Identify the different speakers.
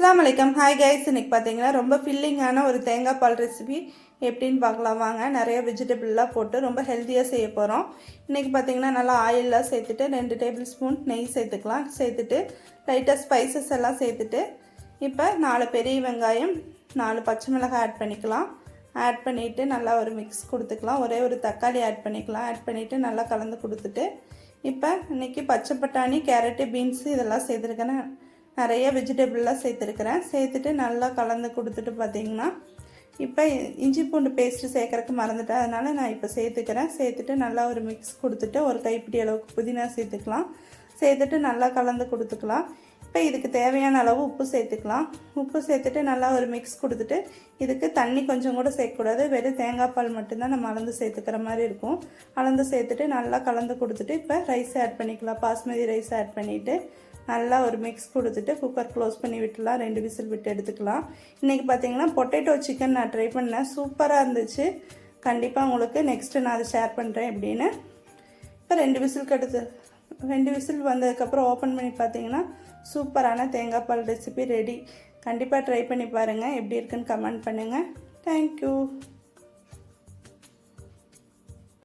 Speaker 1: அஸ்ஸலாமு அலைக்கும். Hi guys, இன்னைக்கு பார்த்தீங்கன்னா ரொம்ப ஃபில்லிங்கான ஒரு தேங்காய் பால் ரெசிபி எப்படின்னு பார்க்கலாம் வாங்க. நிறைய வெஜிடபிள்லாம் போட்டு ரொம்ப ஹெல்த்தியாக செய்ய போகிறோம். இன்றைக்கி பார்த்தீங்கன்னா நல்லா ஆயிலெலாம் சேர்த்துட்டு 2 டேபிள் ஸ்பூன் நெய் சேர்த்துக்கலாம். சேர்த்துட்டு லைட்டாக ஸ்பைசஸ் எல்லாம் சேர்த்துட்டு இப்போ 4 பெரிய வெங்காயம் 4 பச்சை மிளகாய் ஆட் பண்ணிக்கலாம். ஆட் பண்ணிவிட்டு நல்லா ஒரு மிக்ஸ் கொடுத்துக்கலாம். ஒரே ஒரு தக்காளி ஆட் பண்ணிக்கலாம். ஆட் பண்ணிவிட்டு நல்லா கலந்து கொடுத்துட்டு இப்போ இன்றைக்கி பச்சை பட்டாணி, கேரட்டு, பீன்ஸு இதெல்லாம் சேர்த்துருக்கேன். நிறைய வெஜிடபிள்லாம் சேர்த்துருக்கிறேன். சேர்த்துட்டு நல்லா கலந்து கொடுத்துட்டு பார்த்திங்கன்னா இப்போ இஞ்சி பூண்டு பேஸ்ட்டு சேர்க்குறக்கு மறந்துட்டேன், அதனால் நான் இப்போ சேர்த்துக்கிறேன். சேர்த்துட்டு நல்லா ஒரு மிக்ஸ் கொடுத்துட்டு ஒரு கைப்பிடி அளவுக்கு புதினா சேர்த்துக்கலாம். சேர்த்துட்டு நல்லா கலந்து கொடுத்துக்கலாம். இப்போ இதுக்கு தேவையான அளவு உப்பு சேர்த்துக்கலாம். உப்பு சேர்த்துட்டு நல்லா ஒரு மிக்ஸ் கொடுத்துட்டு இதுக்கு தண்ணி கொஞ்சம் கூட சேர்க்கக்கூடாது, வெறும் தேங்காய் பால் மட்டும்தான் நம்ம அளந்து சேர்த்துக்கிற மாதிரி இருக்கும். அளந்து சேர்த்துட்டு நல்லா கலந்து கொடுத்துட்டு இப்போ ரைஸ் ஆட் பண்ணிக்கலாம். பாஸ்மதி ரைஸ் ஆட் பண்ணிவிட்டு நல்லா ஒரு மிக்ஸ் கொடுத்துட்டு குக்கர் க்ளோஸ் பண்ணி விட்டுலாம். 2 விசில் விட்டு எடுத்துக்கலாம். இன்றைக்கி பார்த்தீங்கன்னா பொட்டேட்டோ சிக்கன் நான் ட்ரை பண்ணேன், சூப்பராக இருந்துச்சு. கண்டிப்பாக உங்களுக்கு நெக்ஸ்ட்டு நான் அதை ஷேர் பண்ணுறேன் எப்படின்னு. இப்போ 2 விசில் வந்ததுக்கப்புறம் ஓப்பன் பண்ணி பார்த்தீங்கன்னா சூப்பரான தேங்காய் பால் ரெசிபி ரெடி. கண்டிப்பாக ட்ரை பண்ணி பாருங்கள். எப்படி இருக்குன்னு கமெண்ட் பண்ணுங்கள். தேங்க்யூ.